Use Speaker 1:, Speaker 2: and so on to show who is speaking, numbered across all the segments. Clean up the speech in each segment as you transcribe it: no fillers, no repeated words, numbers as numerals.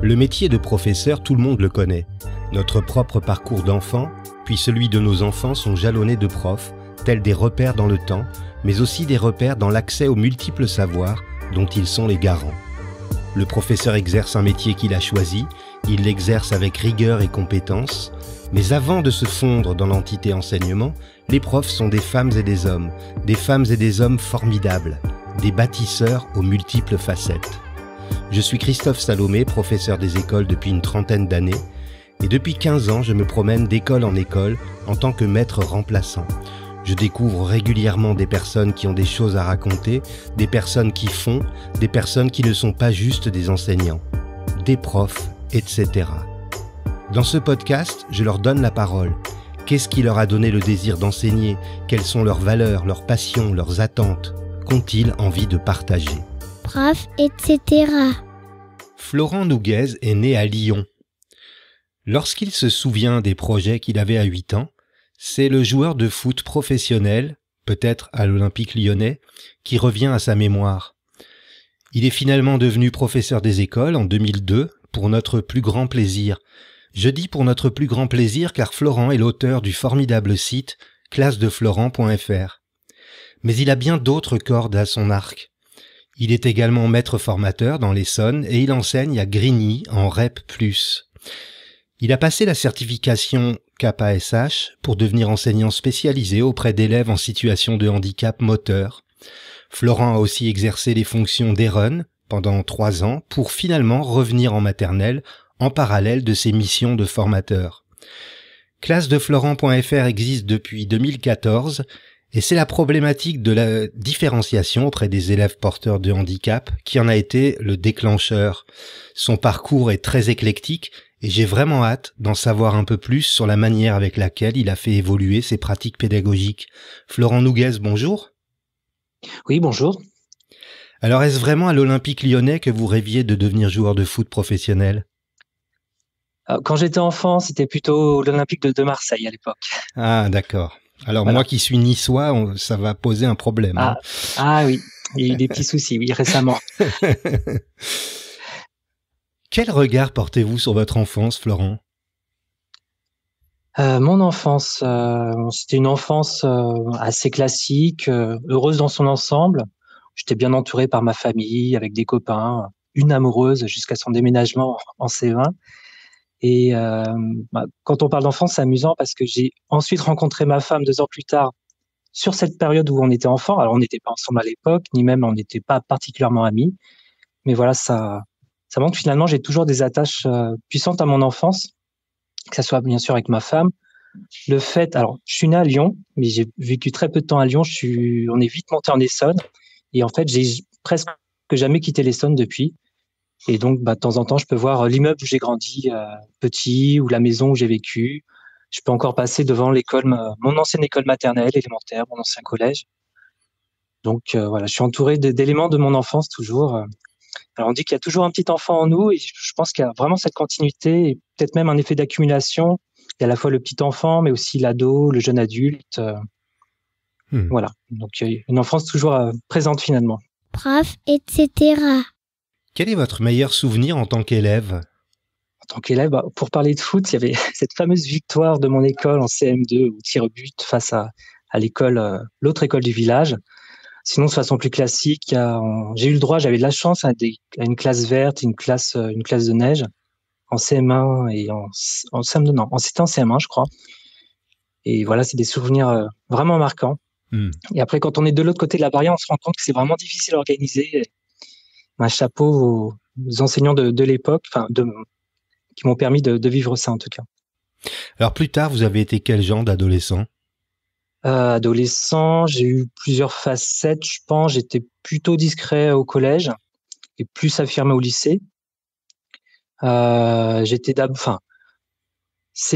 Speaker 1: Le métier de professeur, tout le monde le connaît. Notre propre parcours d'enfant, puis celui de nos enfants sont jalonnés de profs, tels des repères dans le temps, mais aussi des repères dans l'accès aux multiples savoirs dont ils sont les garants. Le professeur exerce un métier qu'il a choisi, il l'exerce avec rigueur et compétence, mais avant de se fondre dans l'entité enseignement, les profs sont des femmes et des hommes formidables, des bâtisseurs aux multiples facettes. Je suis Christophe Salomé, professeur des écoles depuis une trentaine d'années, et depuis 15 ans, je me promène d'école en école en tant que maître remplaçant. Je découvre régulièrement des personnes qui ont des choses à raconter, des personnes qui font, des personnes qui ne sont pas juste des enseignants, des profs, etc. Dans ce podcast, je leur donne la parole. Qu'est-ce qui leur a donné le désir d'enseigner? Quelles sont leurs valeurs, leurs passions, leurs attentes? Qu'ont-ils envie de partager?
Speaker 2: Prof, etc.
Speaker 1: Florent Nouguez est né à Lyon. Lorsqu'il se souvient des projets qu'il avait à 8 ans, c'est le joueur de foot professionnel, peut-être à l'Olympique Lyonnais, qui revient à sa mémoire. Il est finalement devenu professeur des écoles en 2002 pour notre plus grand plaisir. Je dis pour notre plus grand plaisir car Florent est l'auteur du formidable site classedeflorent.fr. Mais il a bien d'autres cordes à son arc. Il est également maître formateur dans l'Essonne et il enseigne à Grigny en REP+. Il a passé la certification CAP-ASH pour devenir enseignant spécialisé auprès d'élèves en situation de handicap moteur. Florent a aussi exercé les fonctions d'ERUN pendant 3 ans pour finalement revenir en maternelle en parallèle de ses missions de formateur. Classedeflorent.fr existe depuis 2014 et c'est la problématique de la différenciation auprès des élèves porteurs de handicap qui en a été le déclencheur. Son parcours est très éclectique et j'ai vraiment hâte d'en savoir un peu plus sur la manière avec laquelle il a fait évoluer ses pratiques pédagogiques. Florent Nouguez, bonjour.
Speaker 3: Oui, bonjour.
Speaker 1: Alors est-ce vraiment à l'Olympique Lyonnais que vous rêviez de devenir joueur de foot professionnel?
Speaker 3: Quand j'étais enfant, c'était plutôt l'Olympique de Marseille à l'époque.
Speaker 1: Ah, d'accord. Alors voilà. Moi qui suis niçois, ça va poser un problème.
Speaker 3: Ah oui, il y a eu des petits soucis, oui, récemment.
Speaker 1: Quel regard portez-vous sur votre enfance, Florent?
Speaker 3: Mon enfance, c'était une enfance assez classique, heureuse dans son ensemble. J'étais bien entouré par ma famille, avec des copains, une amoureuse jusqu'à son déménagement en C20. Et quand on parle d'enfance, c'est amusant parce que j'ai ensuite rencontré ma femme 2 ans plus tard sur cette période où on était enfant. Alors, on n'était pas ensemble à l'époque, ni même on n'était pas particulièrement amis. Mais voilà, ça montre finalement, j'ai toujours des attaches puissantes à mon enfance, que ça soit bien sûr avec ma femme. Le fait, alors, je suis né à Lyon, mais j'ai vécu très peu de temps à Lyon. On est vite monté en Essonne. Et en fait, j'ai presque jamais quitté l'Essonne depuis. Et donc, de temps en temps, je peux voir l'immeuble où j'ai grandi petit ou la maison où j'ai vécu. Je peux encore passer devant l'école, mon ancienne école maternelle, élémentaire, mon ancien collège. Donc voilà, je suis entouré d'éléments de mon enfance toujours. Alors on dit qu'il y a toujours un petit enfant en nous et je pense qu'il y a vraiment cette continuité et peut-être même un effet d'accumulation. Il y a à la fois le petit enfant, mais aussi l'ado, le jeune adulte. Voilà, donc une enfance toujours présente finalement.
Speaker 2: Prof, etc.
Speaker 3: Quel est votre meilleur souvenir en tant qu'élève? En tant qu'élève, pour parler de foot, il y avait cette fameuse victoire de mon école en CM2 au tir au but face à l'école, l'autre école du village. Sinon, de façon plus classique, j'ai eu le droit, j'avais de la chance à une classe verte, une classe de neige en CM1 et en CM2, non, c'était en CM1, je crois. Et voilà, c'est des souvenirs vraiment marquants. Et après, quand on est de l'autre côté de la barrière, on se rend compte que c'est vraiment difficile à organiser. Un chapeau aux enseignants de l'époque, qui m'ont permis de vivre ça en tout cas.
Speaker 1: Alors plus tard, vous avez été quel genre d'adolescent?
Speaker 3: Adolescent, j'ai eu plusieurs facettes, je pense. J'étais plutôt discret au collège et plus affirmé au lycée. C'est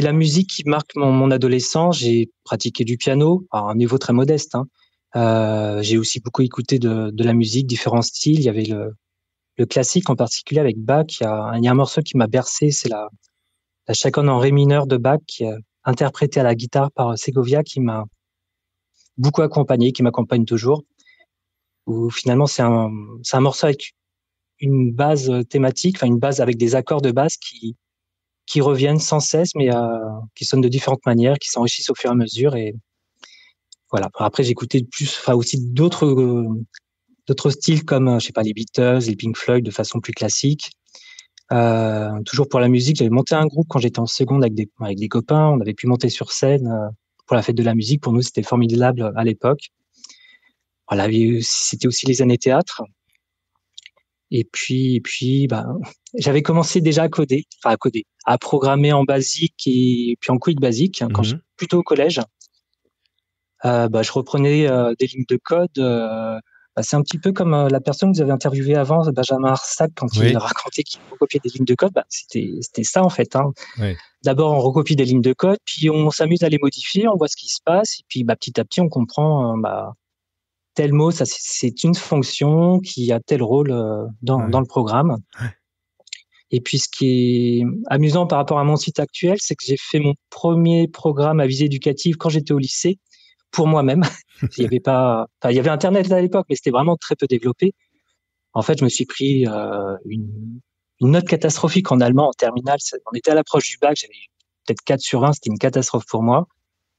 Speaker 3: la musique qui marque mon adolescence. J'ai pratiqué du piano à un niveau très modeste. J'ai aussi beaucoup écouté de la musique, différents styles. Il y avait le classique en particulier avec Bach. Il y a un morceau qui m'a bercé, c'est la chaconne en ré mineur de Bach, interprétée à la guitare par Segovia, qui m'a beaucoup accompagné, qui m'accompagne toujours. Où finalement c'est un morceau avec une base thématique, enfin une base avec des accords de base qui reviennent sans cesse, mais qui sonnent de différentes manières, qui s'enrichissent au fur et à mesure. Et voilà. Après, j'écoutais enfin aussi d'autres styles comme, je sais pas, les Beatles, les Pink Floyd de façon plus classique. Toujours pour la musique, j'avais monté un groupe quand j'étais en seconde avec des copains. On avait pu monter sur scène pour la fête de la musique. Pour nous, c'était formidable à l'époque. Voilà, c'était aussi les années théâtre. Et puis, j'avais commencé déjà à programmer en basique et puis en Quick Basic quand j'étais plutôt au collège. Je reprenais des lignes de code. C'est un petit peu comme la personne que vous avez interviewée avant, Benjamin Arsac, quand il racontait qu'il recopiait des lignes de code. C'était ça en fait. Hein.
Speaker 1: Oui.
Speaker 3: D'abord, on recopie des lignes de code, puis on s'amuse à les modifier, on voit ce qui se passe, et puis petit à petit, on comprend tel mot, ça c'est une fonction qui a tel rôle dans le programme.
Speaker 1: Ouais.
Speaker 3: Et puis, ce qui est amusant par rapport à mon site actuel, c'est que j'ai fait mon premier programme à visée éducative quand j'étais au lycée pour moi-même. Il y avait Internet à l'époque, mais c'était vraiment très peu développé. En fait, je me suis pris une note catastrophique en allemand en terminale. On était à l'approche du bac, j'avais peut-être 4/20, c'était une catastrophe pour moi.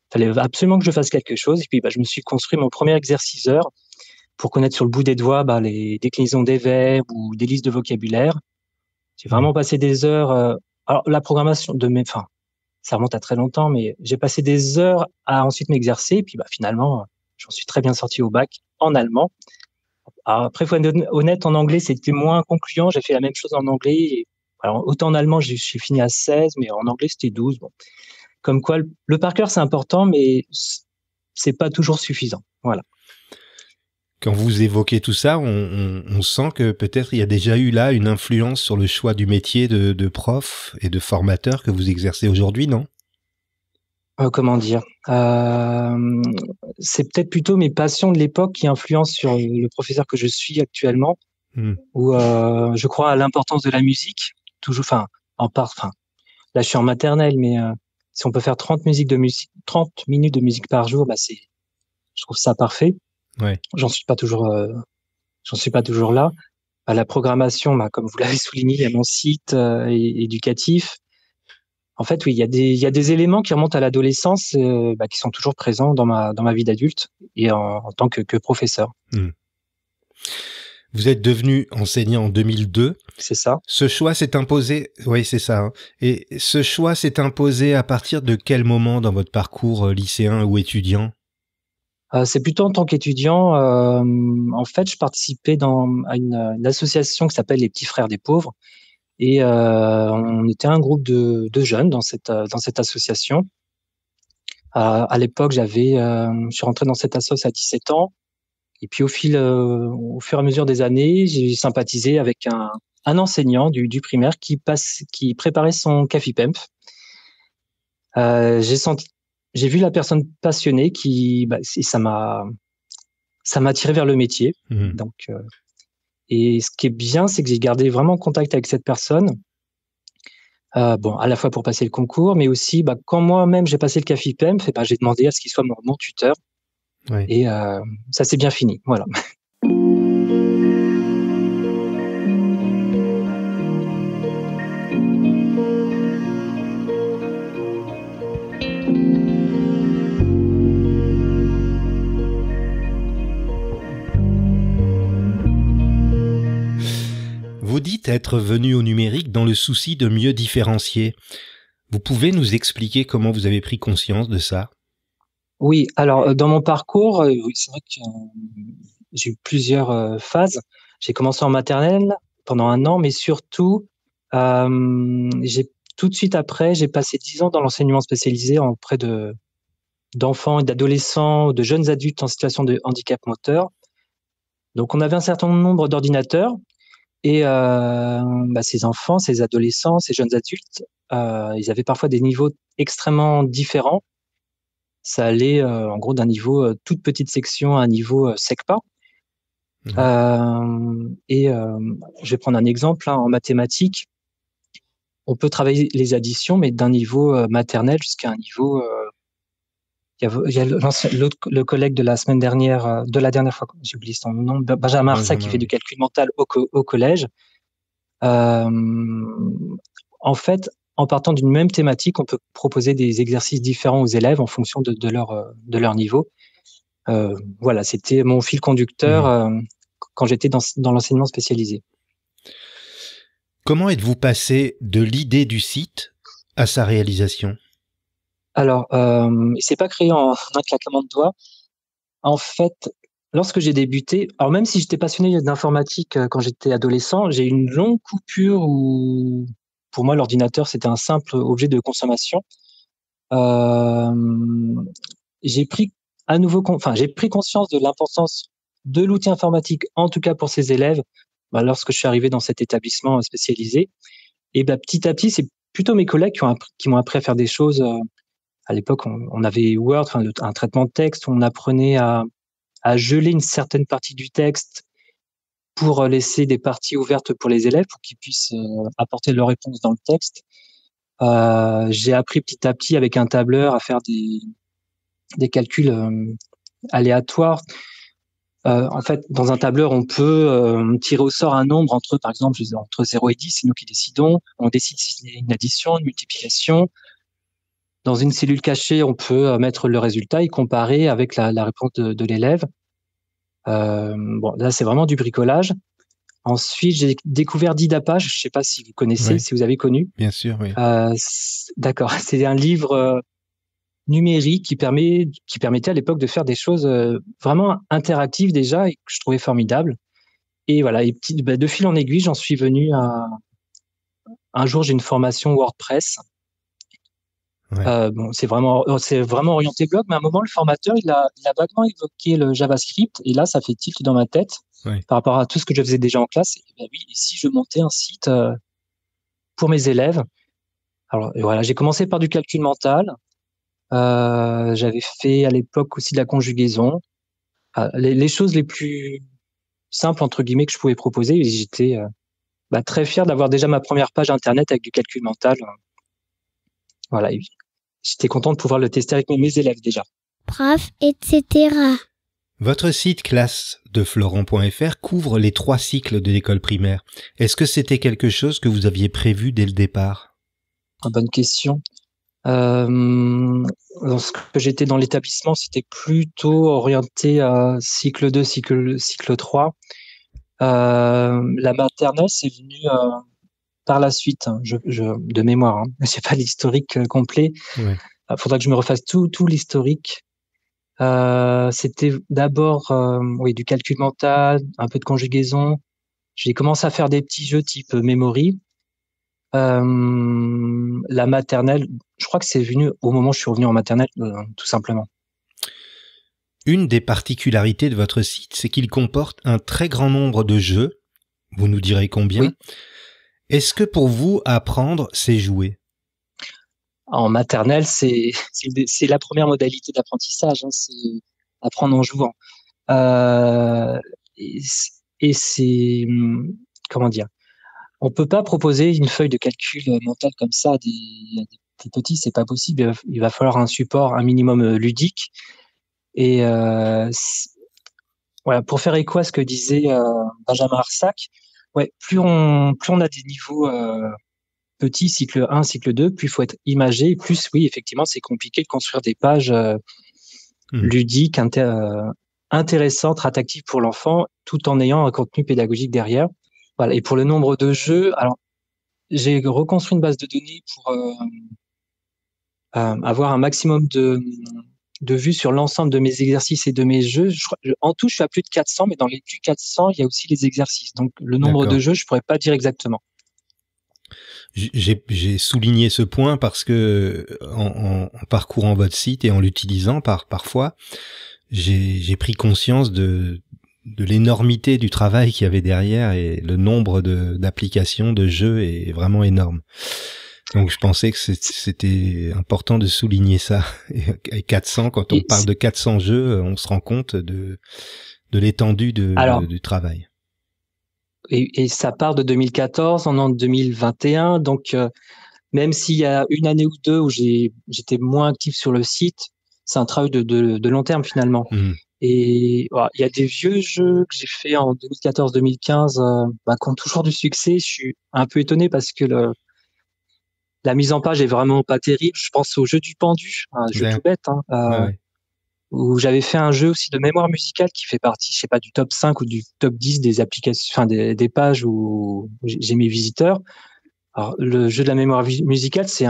Speaker 3: Il fallait absolument que je fasse quelque chose. Et puis, je me suis construit mon premier exerciceur pour connaître sur le bout des doigts les déclinaisons des verbes ou des listes de vocabulaire. J'ai vraiment passé des heures. Alors, la programmation ça remonte à très longtemps, mais j'ai passé des heures à ensuite m'exercer. Et puis, finalement, j'en suis très bien sorti au bac en allemand. Alors, après, faut être honnête, en anglais, c'était moins concluant. J'ai fait la même chose en anglais. Alors, autant en allemand, j'ai fini à 16, mais en anglais, c'était 12. Bon. Comme quoi, le par cœur, c'est important, mais c'est pas toujours suffisant. Voilà.
Speaker 1: Quand vous évoquez tout ça, on sent que peut-être il y a déjà eu là une influence sur le choix du métier de prof et de formateur que vous exercez aujourd'hui, non ?
Speaker 3: Comment dire ? C'est peut-être plutôt mes passions de l'époque qui influencent sur le professeur que je suis actuellement, où je crois à l'importance de la musique. Toujours, là, je suis en maternelle, mais si on peut faire 30 minutes de musique par jour, je trouve ça parfait.
Speaker 1: Ouais.
Speaker 3: J'en suis pas toujours là. La programmation, comme vous l'avez souligné, il y a mon site éducatif. En fait, oui, il y a des éléments qui remontent à l'adolescence, qui sont toujours présents dans ma vie d'adulte et en tant que professeur.
Speaker 1: Vous êtes devenu enseignant en 2002.
Speaker 3: C'est ça.
Speaker 1: Ce choix s'est imposé, oui, c'est ça. Hein. Et ce choix s'est imposé à partir de quel moment dans votre parcours lycéen ou étudiant ?
Speaker 3: C'est plutôt en tant qu'étudiant. En fait, je participais à une association qui s'appelle les Petits Frères des Pauvres. Et on était un groupe de jeunes dans cette association. À l'époque, je suis rentré dans cette association à 17 ans. Et puis au fur et à mesure des années, j'ai sympathisé avec un enseignant du primaire qui préparait son CAFIPEMF. J'ai vu la personne passionnée ça m'a tiré vers le métier. Donc, et ce qui est bien, c'est que j'ai gardé vraiment contact avec cette personne. À la fois pour passer le concours, mais aussi quand moi-même j'ai passé le CAFIPEMF, j'ai demandé à ce qu'il soit mon tuteur.
Speaker 1: Ouais.
Speaker 3: Et ça s'est bien fini. Voilà.
Speaker 1: Vous dites être venu au numérique dans le souci de mieux différencier. Vous pouvez nous expliquer comment vous avez pris conscience de ça ?
Speaker 3: Oui, alors dans mon parcours, c'est vrai que j'ai eu plusieurs phases. J'ai commencé en maternelle pendant 1 an, mais surtout, tout de suite après, j'ai passé 10 ans dans l'enseignement spécialisé auprès d'enfants et d'adolescents, de jeunes adultes en situation de handicap moteur. Donc, on avait un certain nombre d'ordinateurs et ces enfants, ces adolescents, ces jeunes adultes, ils avaient parfois des niveaux extrêmement différents. Ça allait en gros d'un niveau toute petite section à un niveau SECPA. Je vais prendre un exemple en mathématiques. On peut travailler les additions, mais d'un niveau maternel jusqu'à un niveau Il y a le collègue de la semaine dernière, de la dernière fois, j'ai oublié son nom, Benjamin Arsac, qui fait du calcul mental au collège. En fait, en partant d'une même thématique, on peut proposer des exercices différents aux élèves en fonction de leur niveau. Voilà, c'était mon fil conducteur quand j'étais dans l'enseignement spécialisé.
Speaker 1: Comment êtes-vous passé de l'idée du site à sa réalisation?
Speaker 3: Alors, il s'est pas créé en un claquement de doigts. En fait, lorsque j'ai débuté, alors même si j'étais passionné d'informatique quand j'étais adolescent, j'ai eu une longue coupure où, pour moi, l'ordinateur, c'était un simple objet de consommation. J'ai pris j'ai pris conscience de l'importance de l'outil informatique, en tout cas pour ces élèves, lorsque je suis arrivé dans cet établissement spécialisé. Et petit à petit, c'est plutôt mes collègues qui m'ont appris à faire des choses. À l'époque, on avait Word, un traitement de texte, où on apprenait à geler une certaine partie du texte pour laisser des parties ouvertes pour les élèves, pour qu'ils puissent apporter leurs réponses dans le texte. J'ai appris petit à petit avec un tableur à faire des calculs aléatoires. En fait, dans un tableur, on peut tirer au sort un nombre par exemple, entre 0 et 10, c'est nous qui décidons. On décide si c'est une addition, une multiplication. Dans une cellule cachée, on peut mettre le résultat et comparer avec la réponse de l'élève. Là, c'est vraiment du bricolage. Ensuite, j'ai découvert Didapage. Je ne sais pas si vous connaissez,
Speaker 1: Oui.
Speaker 3: si vous avez connu.
Speaker 1: Bien sûr, oui.
Speaker 3: D'accord. C'est un livre numérique qui permettait à l'époque de faire des choses vraiment interactives déjà et que je trouvais formidable. Et voilà, de fil en aiguille, j'en suis venu à... Un jour, j'ai une formation WordPress.
Speaker 1: Ouais.
Speaker 3: C'est vraiment orienté blog, mais à un moment, le formateur, il a vaguement évoqué le JavaScript, et là, ça fait tilt dans ma tête par rapport à tout ce que je faisais déjà en classe. Et oui, et si je montais un site pour mes élèves? Alors voilà, j'ai commencé par du calcul mental. J'avais fait à l'époque aussi de la conjugaison. Les choses les plus simples, entre guillemets, que je pouvais proposer. Et j'étais très fier d'avoir déjà ma première page Internet avec du calcul mental. Voilà, j'étais content de pouvoir le tester avec mes élèves déjà.
Speaker 2: Prof, etc.
Speaker 1: Votre site classe-de-florent.fr couvre les 3 cycles de l'école primaire. Est-ce que c'était quelque chose que vous aviez prévu dès le départ?
Speaker 3: Bonne question. Lorsque j'étais dans l'établissement, c'était plutôt orienté à cycle 2, cycle 3. La maternelle, c'est venu par la suite, de mémoire. J'ai pas l'historique complet.
Speaker 1: Ouais.
Speaker 3: Faudra que je me refasse tout l'historique. C'était d'abord du calcul mental, un peu de conjugaison. J'ai commencé à faire des petits jeux type memory. La maternelle, je crois que c'est venu au moment où je suis revenu en maternelle, tout simplement.
Speaker 1: Une des particularités de votre site, c'est qu'il comporte un très grand nombre de jeux. Vous nous direz combien.
Speaker 3: Oui.
Speaker 1: Est-ce que pour vous, apprendre, c'est jouer?
Speaker 3: En maternelle, c'est la première modalité d'apprentissage, c'est apprendre en jouant. Et c'est, comment dire, on peut pas proposer une feuille de calcul mental comme ça à des petits, c'est pas possible. Il va falloir un support, un minimum ludique. Et voilà, pour faire écho à ce que disait Benjamin Arsac, plus on a des niveaux petits, cycle 1, cycle 2, plus il faut être imagé, plus oui, effectivement, c'est compliqué de construire des pages ludiques, intéressantes, attractives pour l'enfant, tout en ayant un contenu pédagogique derrière. Voilà. Et pour le nombre de jeux, alors j'ai reconstruit une base de données pour avoir un maximum de vues sur l'ensemble de mes exercices et de mes jeux. En tout, je suis à plus de 400, mais dans les plus 400, il y a aussi les exercices. Donc, le nombre de jeux, je pourrais pas dire exactement.
Speaker 1: J'ai souligné ce point parce que en parcourant votre site et en l'utilisant parfois, j'ai pris conscience de l'énormité du travail qu'il y avait derrière, et le nombre d'applications, de jeux est vraiment énorme. Donc je pensais que c'était important de souligner ça. Et 400, quand on parle de 400 jeux, on se rend compte de l'étendue du travail.
Speaker 3: Et ça part de 2014, on est en 2021, donc même s'il y a une année ou deux où j'étais moins actif sur le site, c'est un travail de long terme finalement.
Speaker 1: Mmh.
Speaker 3: Et voilà, il y a des vieux jeux que j'ai fait en 2014-2015 qui ont toujours du succès. Je suis un peu étonné parce que la mise en page est vraiment pas terrible. Je pense au jeu du pendu, un jeu tout
Speaker 1: Ouais,
Speaker 3: bête, hein,
Speaker 1: ouais.
Speaker 3: où j'avais fait un jeu aussi de mémoire musicale qui fait partie, je sais pas, du top 5 ou du top 10 des applications, enfin des pages où j'ai mes visiteurs. Alors, le jeu de la mémoire musicale, c'est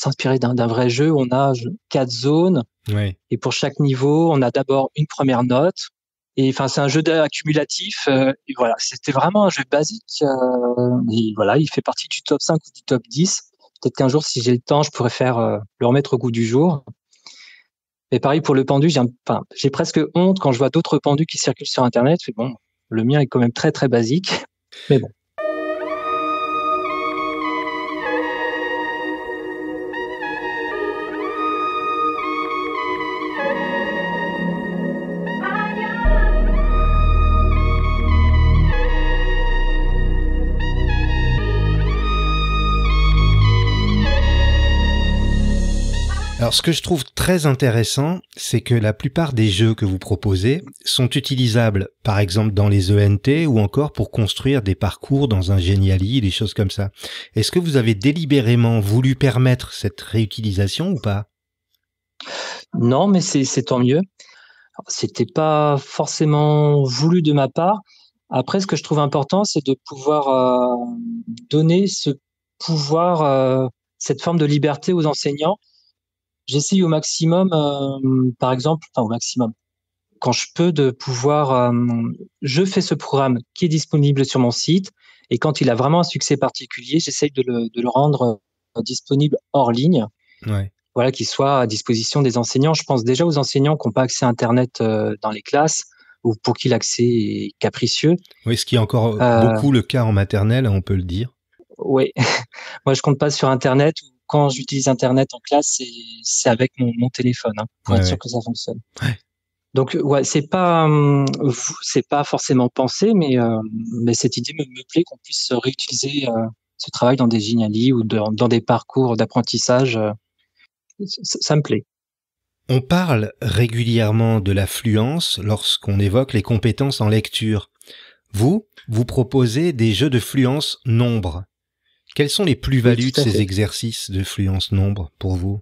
Speaker 3: inspiré d'un vrai jeu. On a 4 zones
Speaker 1: Ouais.
Speaker 3: et pour chaque niveau, on a d'abord une première note. Et enfin, c'est un jeu accumulatif. Et voilà, c'était vraiment un jeu basique. Et voilà, il fait partie du top 5 ou du top 10. Peut-être qu'un jour, si j'ai le temps, je pourrais le remettre au goût du jour. Et pareil pour le pendu, j'ai presque honte quand je vois d'autres pendus qui circulent sur Internet. Mais bon, le mien est quand même très très basique. Mais bon.
Speaker 1: Alors, ce que je trouve très intéressant, c'est que la plupart des jeux que vous proposez sont utilisables, par exemple, dans les ENT ou encore pour construire des parcours dans un Geniali, des choses comme ça. Est-ce que vous avez délibérément voulu permettre cette réutilisation ou pas?
Speaker 3: Non, mais c'est tant mieux. C'était pas forcément voulu de ma part. Après, ce que je trouve important, c'est de pouvoir donner ce pouvoir, cette forme de liberté aux enseignants. J'essaye au maximum, par exemple, enfin au maximum, quand je peux, de pouvoir, je fais ce programme qui est disponible sur mon site et quand il a vraiment un succès particulier, j'essaye de le rendre disponible hors ligne.
Speaker 1: Ouais.
Speaker 3: Voilà, qu'il soit à disposition des enseignants. Je pense déjà aux enseignants qui n'ont pas accès à Internet dans les classes ou pour qui l'accès est capricieux.
Speaker 1: Oui, ce qui est encore
Speaker 3: Euh,
Speaker 1: beaucoup le cas en maternelle, on peut le dire.
Speaker 3: ouais, moi je compte pas sur Internet. Quand j'utilise Internet en classe, c'est avec mon téléphone, hein, pour
Speaker 1: Ouais,
Speaker 3: être sûr
Speaker 1: ouais.
Speaker 3: que ça fonctionne.
Speaker 1: Ouais.
Speaker 3: Donc ouais, c'est pas forcément pensé, mais cette idée me plaît qu'on puisse réutiliser ce travail dans des Geniali ou dans des parcours d'apprentissage. Ça me plaît.
Speaker 1: On parle régulièrement de la fluence lorsqu'on évoque les compétences en lecture. Vous proposez des jeux de fluence nombre. Quelles sont les
Speaker 3: Oui,
Speaker 1: plus-values de
Speaker 3: tout à
Speaker 1: ces
Speaker 3: fait.
Speaker 1: exercices de fluence nombre pour vous?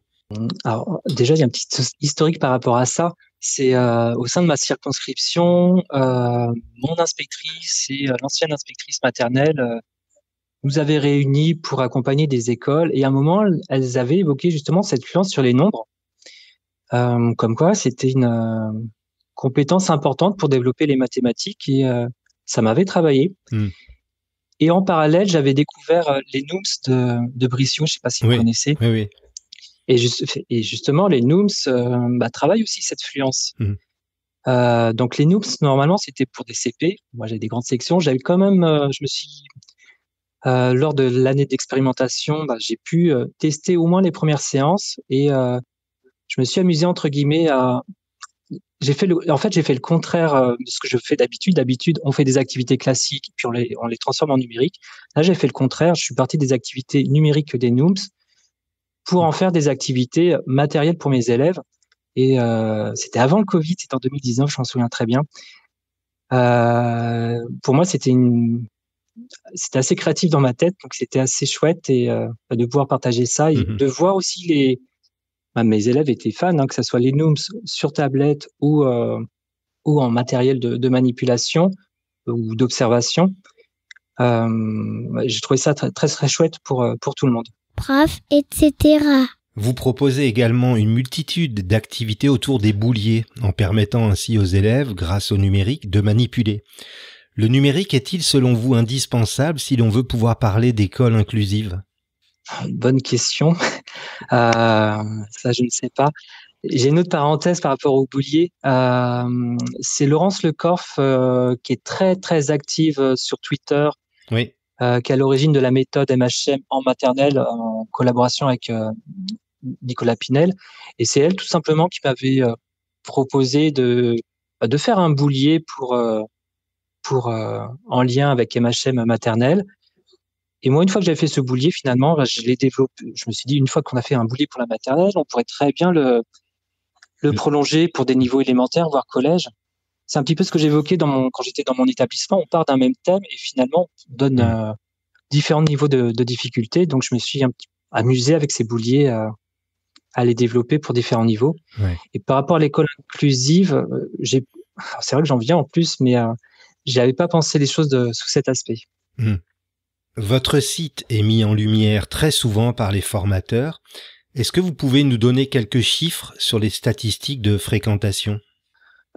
Speaker 3: Alors déjà, il y a un petit historique par rapport à ça. C'est au sein de ma circonscription, mon inspectrice et l'ancienne inspectrice maternelle nous avaient réunis pour accompagner des écoles. Et à un moment, elles avaient évoqué justement cette fluence sur les nombres, comme quoi c'était une compétence importante pour développer les mathématiques. Et ça m'avait travaillé.
Speaker 1: Hmm.
Speaker 3: Et en parallèle, j'avais découvert les Nooms de Brissot. Je ne sais pas si vous
Speaker 1: Oui,
Speaker 3: connaissez.
Speaker 1: oui, oui.
Speaker 3: Et justement, les Nooms travaillent aussi cette fluence.
Speaker 1: Hmm.
Speaker 3: Donc les Noops, normalement, c'était pour des CP. Moi, j'ai des grandes sections. J'avais quand même, lors de l'année d'expérimentation, j'ai pu tester au moins les premières séances et je me suis amusé entre guillemets à. J'ai fait le contraire de ce que je fais d'habitude. D'habitude, on fait des activités classiques puis on les transforme en numérique. Là, j'ai fait le contraire. Je suis parti des activités numériques des Noops pour en faire des activités matérielles pour mes élèves. Et c'était avant le Covid, c'était en 2019, je m'en souviens très bien. Pour moi, c'était assez créatif dans ma tête, donc c'était assez chouette et de pouvoir partager ça et
Speaker 1: Mhm.
Speaker 3: de voir aussi mes élèves étaient fans, hein, que ce soit les Nooms sur tablette ou en matériel de manipulation ou d'observation. J'ai trouvé ça très, très, très chouette pour tout le monde.
Speaker 2: prof, etc.
Speaker 1: Vous proposez également une multitude d'activités autour des bouliers, en permettant ainsi aux élèves, grâce au numérique, de manipuler. Le numérique est-il selon vous indispensable si l'on veut pouvoir parler d'école inclusive?
Speaker 3: Bonne question. Ça, je ne sais pas. J'ai une autre parenthèse par rapport au boulier. C'est Laurence Lecorf qui est très très active sur Twitter,
Speaker 1: Oui.
Speaker 3: qui est à l'origine de la méthode MHM en maternelle en collaboration avec Nicolas Pinel. Et c'est elle tout simplement qui m'avait proposé de faire un boulier pour en lien avec MHM maternelle. Et moi, une fois que j'avais fait ce boulier, finalement, je l'ai développé. Je me suis dit, une fois qu'on a fait un boulier pour la maternelle, on pourrait très bien le prolonger pour des niveaux élémentaires, voire collège. C'est un petit peu ce que j'évoquais quand j'étais dans mon établissement. On part d'un même thème et finalement, on donne différents niveaux de difficulté. Donc, je me suis amusé avec ces bouliers à les développer pour différents niveaux.
Speaker 1: Ouais.
Speaker 3: Et par rapport à l'école inclusive, c'est vrai que j'en viens en plus, mais j'avais pas pensé les choses sous cet aspect.
Speaker 1: Votre site est mis en lumière très souvent par les formateurs. Est-ce que vous pouvez nous donner quelques chiffres sur les statistiques de fréquentation ?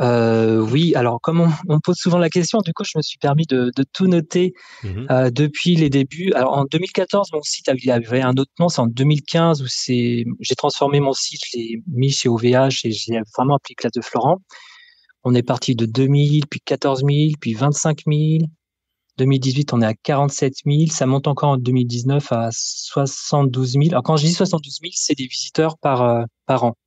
Speaker 3: Oui, alors comme on me pose souvent la question, du coup, je me suis permis de tout noter depuis les débuts. Alors en 2014, mon site il avait un autre nom. C'est en 2015 où j'ai transformé mon site, je l'ai mis chez OVH et j'ai vraiment appelé Classe de Florent. On est parti de 2000, puis 14 000, puis 25 000. 2018, on est à 47 000. Ça monte encore en 2019 à 72 000. Alors quand je dis 72 000, c'est des visiteurs par an.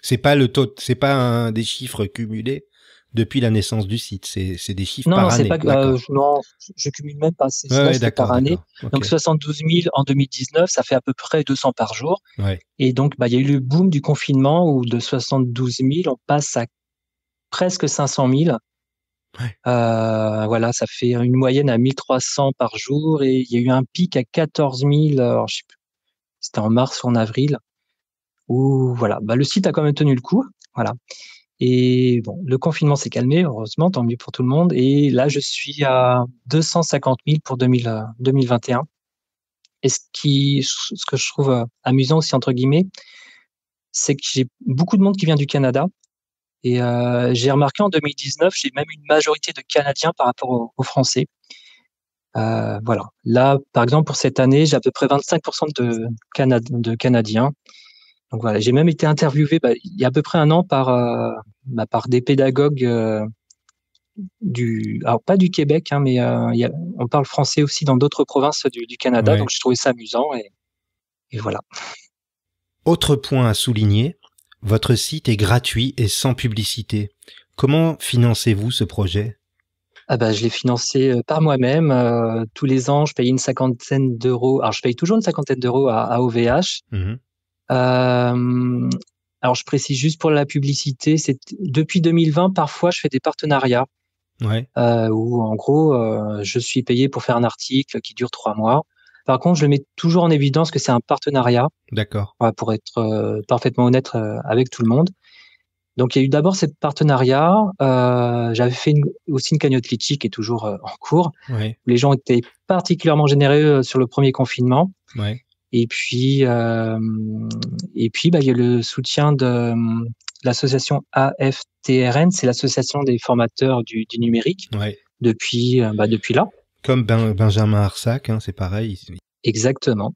Speaker 1: C'est pas c'est pas des chiffres cumulés depuis la naissance du site. C'est des chiffres
Speaker 3: Non,
Speaker 1: par
Speaker 3: non,
Speaker 1: année.
Speaker 3: c'est pas non, je cumule même pas. C'est par année.
Speaker 1: Okay.
Speaker 3: Donc 72 000 en 2019, ça fait à peu près 200 par jour.
Speaker 1: Ouais.
Speaker 3: Et donc, il y a eu le boom du confinement où de 72 000, on passe à presque 500 000.
Speaker 1: Ouais.
Speaker 3: Voilà, ça fait une moyenne à 1300 par jour et il y a eu un pic à 14 000. Alors, je sais plus, c'était en mars ou en avril. Où voilà, le site a quand même tenu le coup. Voilà. Et bon, le confinement s'est calmé, heureusement, tant mieux pour tout le monde. Et là, je suis à 250 000 pour 2021. Et ce que je trouve amusant aussi, entre guillemets, c'est que j'ai beaucoup de monde qui vient du Canada. Et j'ai remarqué en 2019, j'ai même une majorité de Canadiens par rapport aux Français. Voilà. Là, par exemple, pour cette année, j'ai à peu près 25% de Canadiens. Donc voilà, j'ai même été interviewé il y a à peu près un an par des pédagogues alors pas du Québec, mais on parle français aussi dans d'autres provinces du Canada.
Speaker 1: Ouais.
Speaker 3: Donc j'ai trouvé ça amusant et voilà.
Speaker 1: Autre point à souligner, votre site est gratuit et sans publicité. Comment financez-vous ce projet ?
Speaker 3: Je l'ai financé par moi-même. Tous les ans, je payais une cinquantaine d'euros. Alors je paye toujours une cinquantaine d'euros à OVH. Alors, je précise juste pour la publicité, depuis 2020, parfois, je fais des partenariats où, en gros, je suis payé pour faire un article qui dure 3 mois. Par contre, je le mets toujours en évidence que c'est un partenariat.
Speaker 1: D'accord.
Speaker 3: Pour être parfaitement honnête avec tout le monde. Donc, il y a eu d'abord ce partenariat. J'avais fait aussi une cagnotte Litchi qui est toujours en cours.
Speaker 1: Ouais.
Speaker 3: Les gens étaient particulièrement généreux sur le premier confinement.
Speaker 1: Ouais.
Speaker 3: Et puis, il y a le soutien de l'association AFTRN, c'est l'association des formateurs du numérique.
Speaker 1: Ouais.
Speaker 3: Depuis là.
Speaker 1: Comme Benjamin Arsac, c'est pareil.
Speaker 3: Exactement.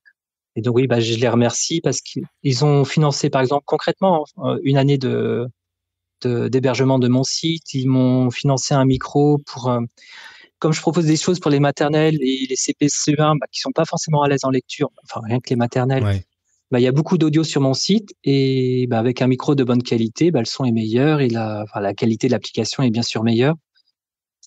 Speaker 3: Et donc oui, je les remercie parce qu'ils ont financé, par exemple, concrètement, une année d'hébergement de mon site. Ils m'ont financé un micro pour comme je propose des choses pour les maternelles et les CP-CE1 qui sont pas forcément à l'aise en lecture, enfin rien que les maternelles, il y a beaucoup d'audio sur mon site et avec un micro de bonne qualité, le son est meilleur et la qualité de l'application est bien sûr meilleure.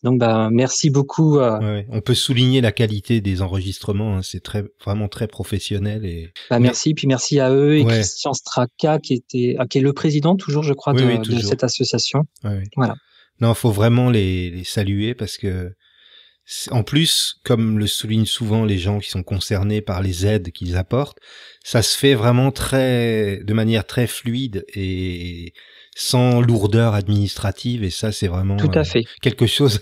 Speaker 3: Donc merci beaucoup.
Speaker 1: On peut souligner la qualité des enregistrements, c'est vraiment très professionnel et.
Speaker 3: Merci, puis merci à eux et Christian Straka qui est le président toujours, je crois, de cette association. Voilà.
Speaker 1: Non, faut vraiment les saluer parce que en plus, comme le soulignent souvent les gens qui sont concernés par les aides qu'ils apportent, ça se fait vraiment de manière très fluide et sans lourdeur administrative, et ça, c'est vraiment quelque chose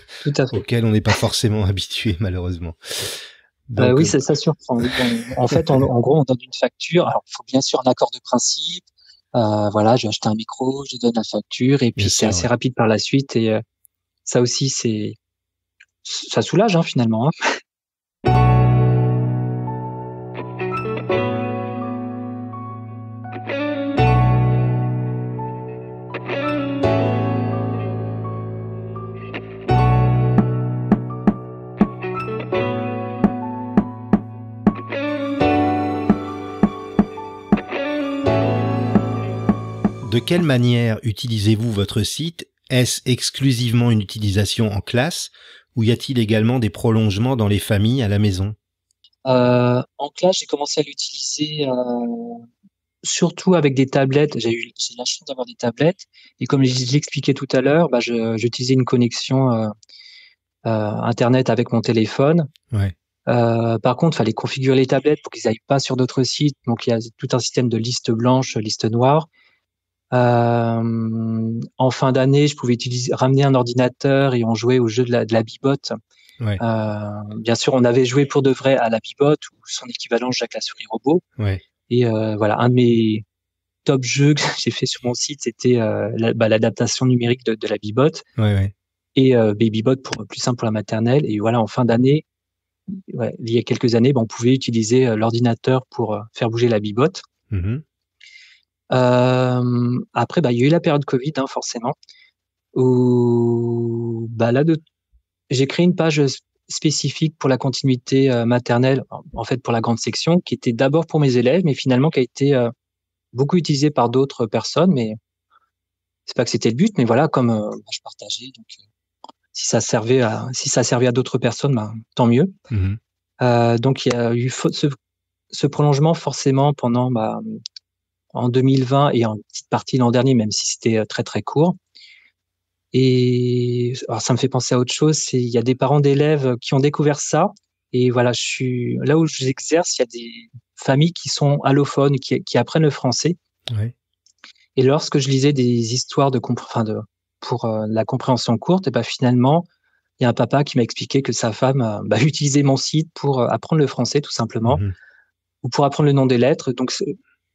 Speaker 1: auquel on n'est pas forcément habitué, malheureusement.
Speaker 3: Donc, oui, ça surprend. En fait, en gros, on donne une facture. Alors, il faut bien sûr un accord de principe. Voilà, je vais acheter un micro, je donne la facture, et puis c'est assez rapide par la suite. Et ça aussi, ça soulage finalement.
Speaker 1: De quelle manière utilisez-vous votre site ? Est-ce exclusivement une utilisation en classe ou y a-t-il également des prolongements dans les familles à la maison ?
Speaker 3: En classe, j'ai commencé à l'utiliser surtout avec des tablettes. J'ai la chance d'avoir des tablettes. Et comme je l'expliquais tout à l'heure, j'utilisais une connexion Internet avec mon téléphone.
Speaker 1: Ouais.
Speaker 3: Par contre, il fallait configurer les tablettes pour qu'ils n'aillent pas sur d'autres sites. Donc, il y a tout un système de liste blanche, liste noire. En fin d'année, je pouvais ramener un ordinateur et on jouait au jeu de la Bibotte.
Speaker 1: Ouais.
Speaker 3: Bien sûr, on avait joué pour de vrai à la Bibotte ou son équivalent Jacques la souris robot.
Speaker 1: Ouais.
Speaker 3: Et voilà, un de mes top jeux que j'ai fait sur mon site, c'était l'adaptation numérique de la Bibotte.
Speaker 1: Ouais, ouais.
Speaker 3: Et Babybot pour plus simple pour la maternelle. Et voilà, en fin d'année, il y a quelques années, on pouvait utiliser l'ordinateur pour faire bouger la Bibotte.
Speaker 1: Mm-hmm.
Speaker 3: Après, il y a eu la période Covid, forcément, où j'ai créé une page spécifique pour la continuité maternelle, en fait pour la grande section, qui était d'abord pour mes élèves, mais finalement qui a été beaucoup utilisée par d'autres personnes. Mais c'est pas que c'était le but, mais voilà, comme je partageais, donc si ça servait à d'autres personnes, tant mieux.
Speaker 1: Mm-hmm.
Speaker 3: Donc il y a eu ce prolongement forcément pendant en 2020 et en petite partie l'an dernier, même si c'était très très court. Et alors ça me fait penser à autre chose, il y a des parents d'élèves qui ont découvert ça. Et voilà, là où j'exerce, il y a des familles qui sont allophones, qui apprennent le français.
Speaker 1: Ouais.
Speaker 3: Et lorsque je lisais des histoires pour la compréhension courte, et finalement, il y a un papa qui m'a expliqué que sa femme utilisait mon site pour apprendre le français, tout simplement,
Speaker 1: Mm-hmm.
Speaker 3: ou pour apprendre le nom des lettres. Donc,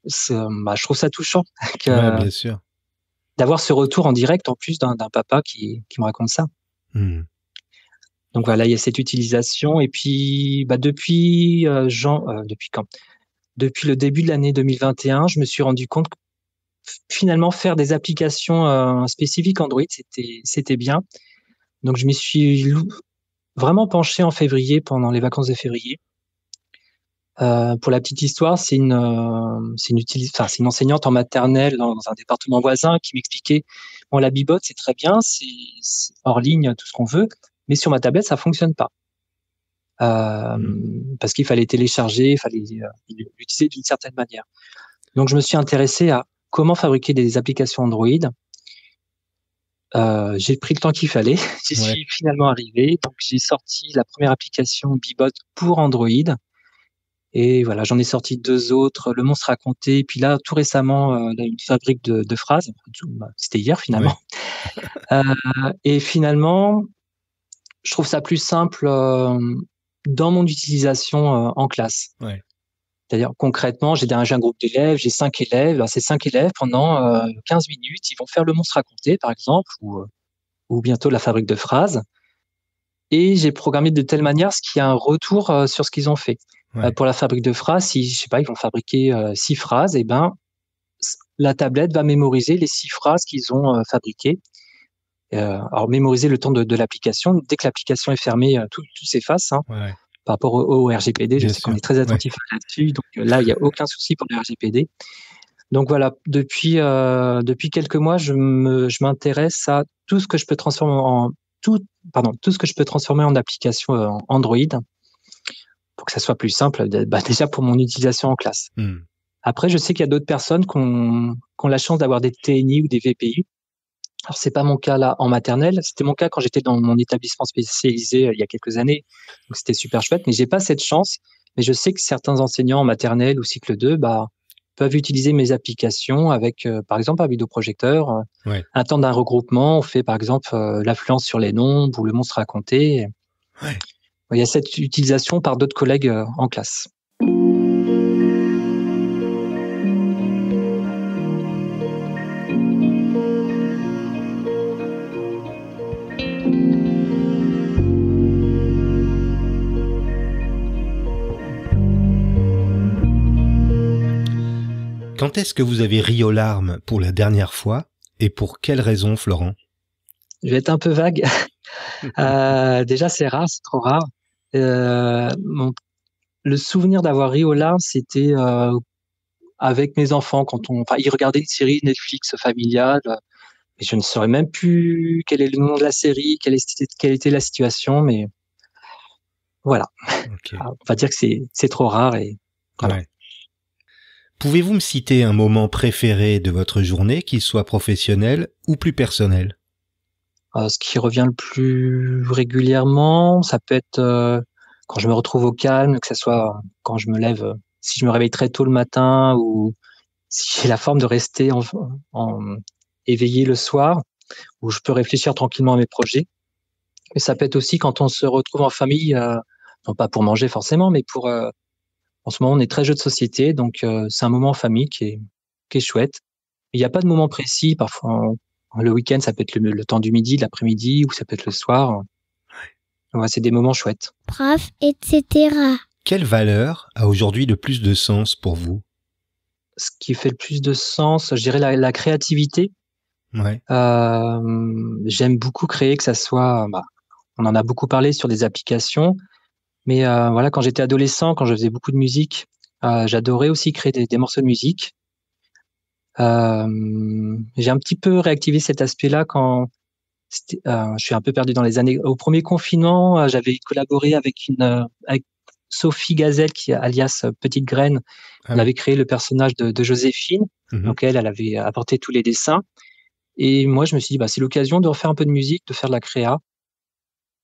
Speaker 3: je trouve ça touchant
Speaker 1: Ouais, bien sûr.
Speaker 3: d'avoir ce retour en direct, en plus d'un papa qui me raconte ça.
Speaker 1: Mm.
Speaker 3: Donc voilà, il y a cette utilisation. Et puis, depuis quand? Depuis le début de l'année 2021, je me suis rendu compte que finalement, faire des applications spécifiques Android, c'était bien. Donc, je m'y suis vraiment penché en février, pendant les vacances de février. Pour la petite histoire, c'est une enseignante en maternelle dans un département voisin qui m'expliquait, la Bibotte, c'est très bien, c'est hors ligne, tout ce qu'on veut, mais sur ma tablette, ça fonctionne pas. Parce qu'il fallait télécharger, il fallait l'utiliser d'une certaine manière. Donc, je me suis intéressé à comment fabriquer des applications Android. J'ai pris le temps qu'il fallait. J'y suis finalement arrivé. Donc, j'ai sorti la première application Bibot pour Android. Et voilà, j'en ai sorti 2 autres, Le Monstre Raconté. Puis là, tout récemment, une fabrique de phrases. C'était hier finalement. Ouais. Et finalement, je trouve ça plus simple dans mon utilisation en classe.
Speaker 1: Ouais.
Speaker 3: C'est-à-dire, concrètement, j'ai un groupe d'élèves, j'ai 5 élèves. Alors, ces 5 élèves, pendant 15 minutes, ils vont faire Le Monstre Raconté, par exemple, ou bientôt la fabrique de phrases. Et j'ai programmé de telle manière ce qu'il y a un retour sur ce qu'ils ont fait. Ouais. Pour la fabrique de phrases, si, je sais pas, ils vont fabriquer 6 phrases, et la tablette va mémoriser les 6 phrases qu'ils ont fabriquées. Alors, mémoriser le temps de l'application. Dès que l'application est fermée, tout s'efface. Ouais. Par rapport au RGPD, je sais qu'on est très attentif là-dessus. Donc là, il n'y a aucun souci pour le RGPD. Donc voilà, depuis quelques mois, je m'intéresse à tout ce que je peux transformer en application Android, pour que ça soit plus simple, déjà pour mon utilisation en classe. Après, je sais qu'il y a d'autres personnes qui ont la chance d'avoir des TNI ou des VPU. Alors, c'est pas mon cas là en maternelle. C'était mon cas quand j'étais dans mon établissement spécialisé il y a quelques années. Donc, c'était super chouette, mais j'ai pas cette chance. Mais je sais que certains enseignants en maternelle ou cycle 2, peuvent utiliser mes applications avec, par exemple, un vidéoprojecteur. Un temps d'un regroupement, on fait, par exemple, l'affluence sur les nombres ou Le Monstre Raconté. Ouais. Il y a cette utilisation par d'autres collègues en classe.
Speaker 1: Quand est-ce que vous avez ri aux larmes pour la dernière fois et pour quelle raison, Florent ?
Speaker 3: Je vais être un peu vague. Déjà, c'est rare, c'est trop rare. Le souvenir d'avoir ri aux larmes, c'était avec mes enfants quand ils regardaient une série Netflix familiale. Et je ne saurais même plus quel est le nom de la série, quelle était la situation, mais voilà. Okay. On va dire que c'est trop rare et voilà.
Speaker 1: Ouais. Pouvez-vous me citer un moment préféré de votre journée, qu'il soit professionnel ou plus personnel?
Speaker 3: Ce qui revient le plus régulièrement, ça peut être, quand je me retrouve au calme, que ça soit quand je me lève, si je me réveille très tôt le matin ou si j'ai la forme de rester en éveillé le soir, où je peux réfléchir tranquillement à mes projets. Mais ça peut être aussi quand on se retrouve en famille, non pas pour manger forcément, mais pour, en ce moment, on est très jeux de société, donc c'est un moment en famille qui est chouette. Il y a pas de moment précis, parfois le week-end, ça peut être le temps du midi, de l'après-midi ou ça peut être le soir. Ouais, c'est des moments chouettes.
Speaker 2: Prof, etc.
Speaker 1: Quelle valeur a aujourd'hui le plus de sens pour vous?
Speaker 3: Ce qui fait le plus de sens, je dirais la créativité.
Speaker 1: Ouais.
Speaker 3: J'aime beaucoup créer, que ça soit, on en a beaucoup parlé sur des applications, mais voilà, quand j'étais adolescent, quand je faisais beaucoup de musique, j'adorais aussi créer des morceaux de musique. J'ai un petit peu réactivé cet aspect-là quand je suis un peu perdu dans les années. Au premier confinement, j'avais collaboré avec Sophie Gazelle, qui alias Petite Graine.
Speaker 1: Ah
Speaker 3: On
Speaker 1: oui.
Speaker 3: avait créé le personnage de Joséphine.
Speaker 1: Mhm.
Speaker 3: Donc elle avait apporté tous les dessins. Et moi, je me suis dit, c'est l'occasion de refaire un peu de musique, de faire de la créa.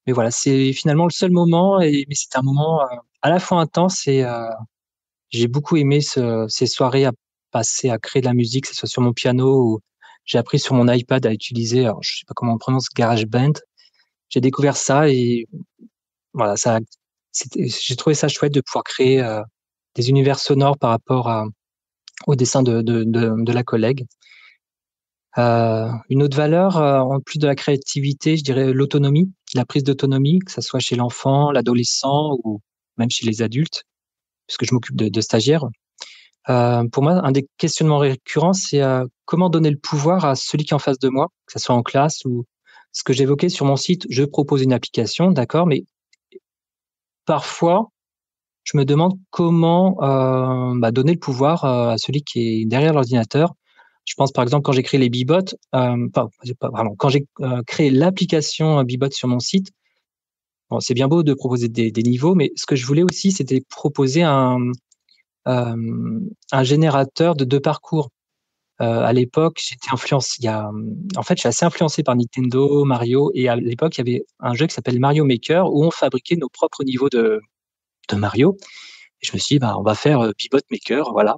Speaker 3: Mais voilà, c'est finalement le seul moment, mais c'était un moment à la fois intense et j'ai beaucoup aimé ces soirées à passer à créer de la musique, que ce soit sur mon piano ou j'ai appris sur mon iPad à utiliser, alors je sais pas comment on prononce, GarageBand. J'ai découvert ça et voilà, j'ai trouvé ça chouette de pouvoir créer des univers sonores par rapport au dessin de la collègue. Une autre valeur, en plus de la créativité, je dirais l'autonomie, la prise d'autonomie, que ça soit chez l'enfant, l'adolescent ou même chez les adultes, puisque je m'occupe de stagiaires. Pour moi, un des questionnements récurrents, c'est, comment donner le pouvoir à celui qui est en face de moi, que ça soit en classe ou ce que j'évoquais sur mon site, je propose une application, d'accord, mais parfois, je me demande comment, donner le pouvoir, à celui qui est derrière l'ordinateur. Je pense par exemple quand j'ai créé les Bbots, enfin, j'ai pas vraiment, quand j'ai, créé l'application, Bibot sur mon site, bon, c'est bien beau de proposer des niveaux, mais ce que je voulais aussi, c'était proposer un générateur de parcours. À l'époque, j'étais influencé en fait, je suis assez influencé par Nintendo, Mario et à l'époque, il y avait un jeu qui s'appelle Mario Maker où on fabriquait nos propres niveaux de Mario et je me suis dit: «On va faire, Bibot Maker», voilà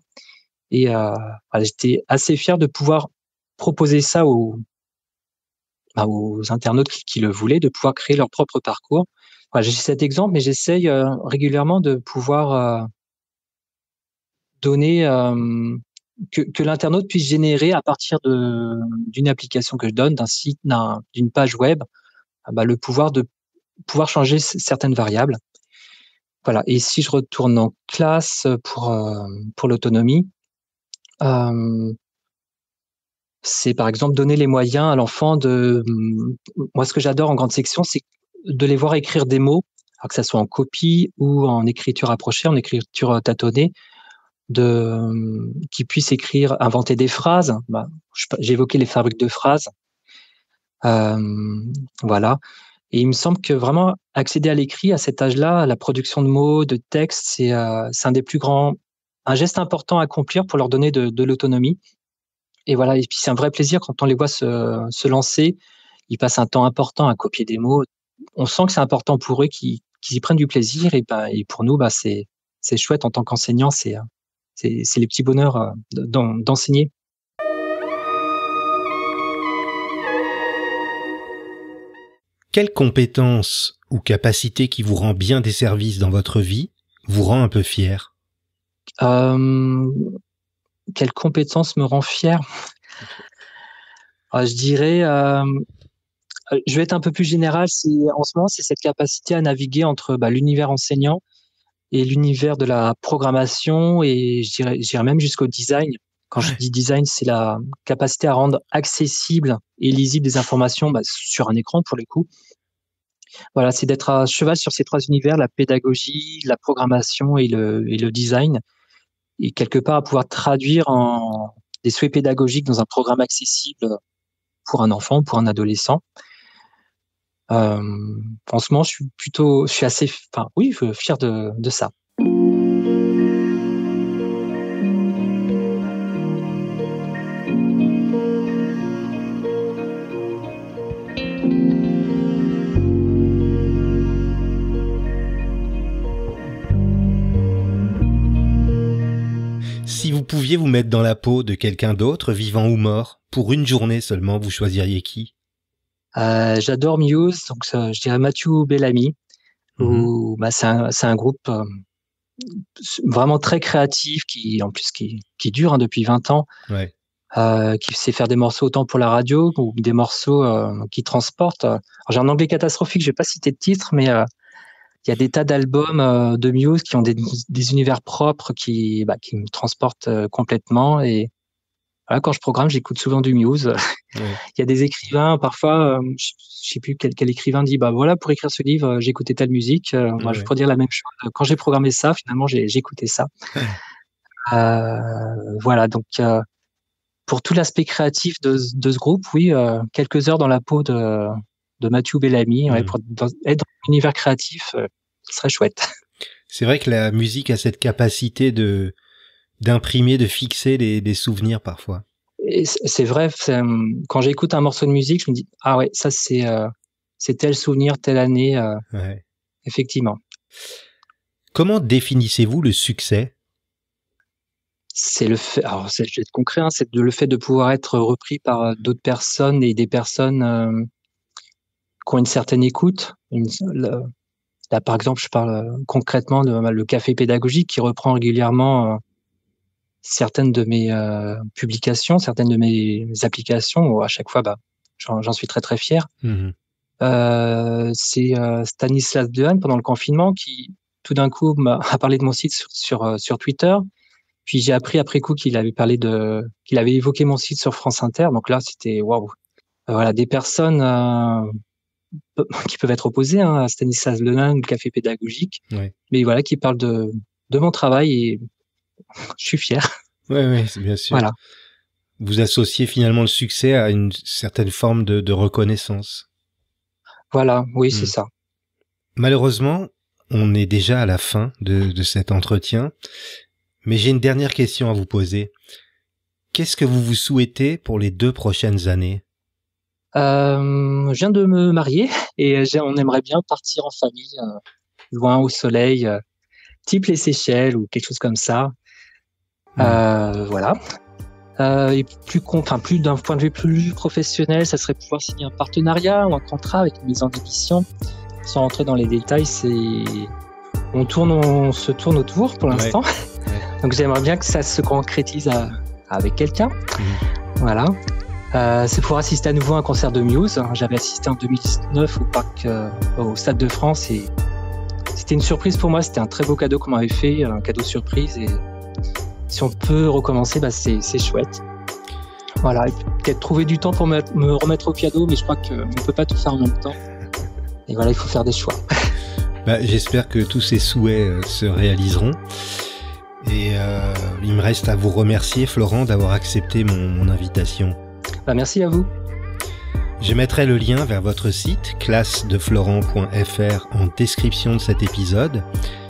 Speaker 3: et voilà, j'étais assez fier de pouvoir proposer ça aux internautes qui le voulaient, de pouvoir créer leur propre parcours. Voilà, j'ai cet exemple, mais j'essaye, régulièrement de pouvoir, donner, que l'internaute puisse générer à partir d'une application que je donne, d'un site, d'une page web, le pouvoir de pouvoir changer certaines variables. Voilà et si je retourne en classe, pour l'autonomie, hem, c'est par exemple donner les moyens à l'enfant moi ce que j'adore en grande section, c'est de les voir écrire des mots, alors que ça soit en copie ou en écriture approchée, en écriture, tâtonnée. Qu'ils puissent écrire, inventer des phrases. J'ai évoqué les fabriques de phrases. Voilà et il me semble que vraiment accéder à l'écrit à cet âge-là, à la production de mots, de textes, c'est un geste important à accomplir pour leur donner de l'autonomie et voilà et puis c'est un vrai plaisir quand on les voit se lancer. Ils passent un temps important à copier des mots. On sent que c'est important pour eux, qu'ils y prennent du plaisir et pour nous, c'est chouette en tant qu'enseignant, c'est les petits bonheurs, d'enseigner.
Speaker 1: Quelle compétence ou capacité qui vous rend bien des services dans votre vie vous rend un peu fier?
Speaker 3: Hem, quelle compétence me rend fier? Je dirais, je vais être un peu plus général, en ce moment, c'est cette capacité à naviguer entre, l'univers enseignant et l'univers de la programmation et je dirais même jusqu'au design. Quand je
Speaker 1: Ouais.
Speaker 3: dis design, c'est la capacité à rendre accessible et lisible des informations, sur un écran pour le coup. Voilà, c'est d'être à cheval sur ces 3 univers, la pédagogie, la programmation et le design et quelque part à pouvoir traduire en des souhaits pédagogiques dans un programme accessible, pour un enfant, pour un adolescent. En ce moment, je suis assez fier de ça.
Speaker 1: Si vous pouviez vous mettre dans la peau de quelqu'un d'autre, vivant ou mort, pour une journée seulement, vous choisiriez qui ?
Speaker 3: J'adore Muse, donc je dirais Matthew Bellamy. C'est un groupe vraiment très créatif qui dure depuis 20 ans, qui sait faire des morceaux autant pour la radio ou des morceaux qui transportent. Alors, j'ai un anglais catastrophique, je vais pas citer de titre, mais il y a des tas d'albums de Muse qui ont des univers propres qui me transportent complètement. Et voilà, quand je programme, j'écoute souvent du Muse. Il y a des écrivains, parfois, je sais plus quel écrivain dit, voilà, pour écrire ce livre, j'ai écouté telle musique. Moi, je pourrais dire la même chose. Quand j'ai programmé ça, finalement, j'ai écouté ça. Voilà, donc pour tout l'aspect créatif de ce groupe, oui, quelques heures dans la peau de Matthew Bellamy, pour être dans l'univers créatif, ce serait chouette.
Speaker 1: C'est vrai que la musique a cette capacité d'imprimer, de fixer des souvenirs parfois.
Speaker 3: Et c'est vrai, quand j'écoute un morceau de musique, je me dis ça c'est tel souvenir, telle année, effectivement.
Speaker 1: Comment définissez-vous le succès ?
Speaker 3: C'est le fait, alors je vais être concret, c'est le fait de pouvoir être repris par d'autres personnes et des personnes qui ont une certaine écoute. Là, par exemple, je parle concrètement de le Café Pédagogique qui reprend régulièrement certaines de mes publications, certaines de mes applications, où à chaque fois, j'en suis très très fier. C'est Stanislas Dehaene pendant le confinement qui, tout d'un coup, a parlé de mon site sur Twitter. Puis j'ai appris après coup qu'il avait évoqué mon site sur France Inter. Donc là, c'était waouh. Voilà, des personnes qui peuvent être opposées à Stanislas Dehaene, le Café Pédagogique, mais voilà, qui parlent de mon travail et je suis fier.
Speaker 1: Oui, c'est bien sûr.
Speaker 3: Voilà.
Speaker 1: Vous associez finalement le succès à une certaine forme de reconnaissance.
Speaker 3: Voilà, oui, c'est ça.
Speaker 1: Malheureusement, on est déjà à la fin de cet entretien, mais j'ai une dernière question à vous poser. Qu'est-ce que vous vous souhaitez pour les 2 prochaines années ?
Speaker 3: Je viens de me marier et on aimerait bien partir en famille, loin au soleil, type les Seychelles ou quelque chose comme ça. Voilà. Et plus d'un point de vue plus professionnel, ça serait pouvoir signer un partenariat ou un contrat avec une maison d'édition. Sans rentrer dans les détails, on se tourne autour pour l'instant. Donc j'aimerais bien que ça se concrétise avec quelqu'un. Voilà. C'est pour assister à nouveau à un concert de Muse. J'avais assisté en 2019 au Stade de France et c'était une surprise pour moi. C'était un très beau cadeau qu'on m'avait fait, un cadeau surprise. Et si on peut recommencer, c'est chouette. Voilà. Et peut-être trouver du temps pour me remettre au piano, mais je crois qu'on ne peut pas tout faire en même temps. Et voilà, il faut faire des choix.
Speaker 1: J'espère que tous ces souhaits se réaliseront. Et il me reste à vous remercier, Florent, d'avoir accepté mon invitation.
Speaker 3: Merci à vous.
Speaker 1: Je mettrai le lien vers votre site, classedeflorent.fr, en description de cet épisode.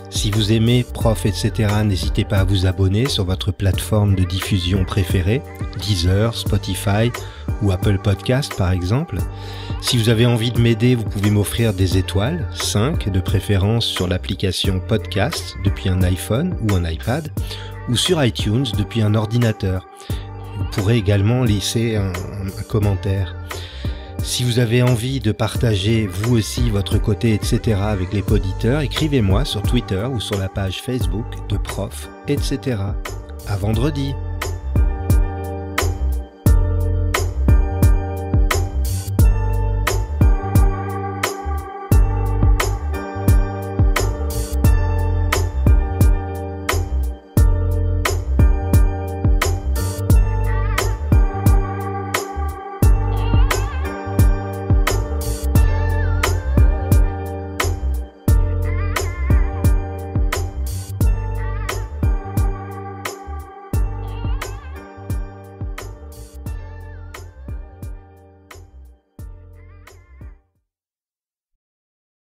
Speaker 1: Si vous aimez Prof, etc., n'hésitez pas à vous abonner sur votre plateforme de diffusion préférée, Deezer, Spotify ou Apple Podcast par exemple. Si vous avez envie de m'aider, vous pouvez m'offrir des étoiles, 5 de préférence sur l'application Podcast depuis un iPhone ou un iPad, ou sur iTunes depuis un ordinateur. Vous pourrez également laisser un commentaire. Si vous avez envie de partager vous aussi votre côté, etc. avec les poditeurs, écrivez-moi sur Twitter ou sur la page Facebook de Prof, etc. À vendredi.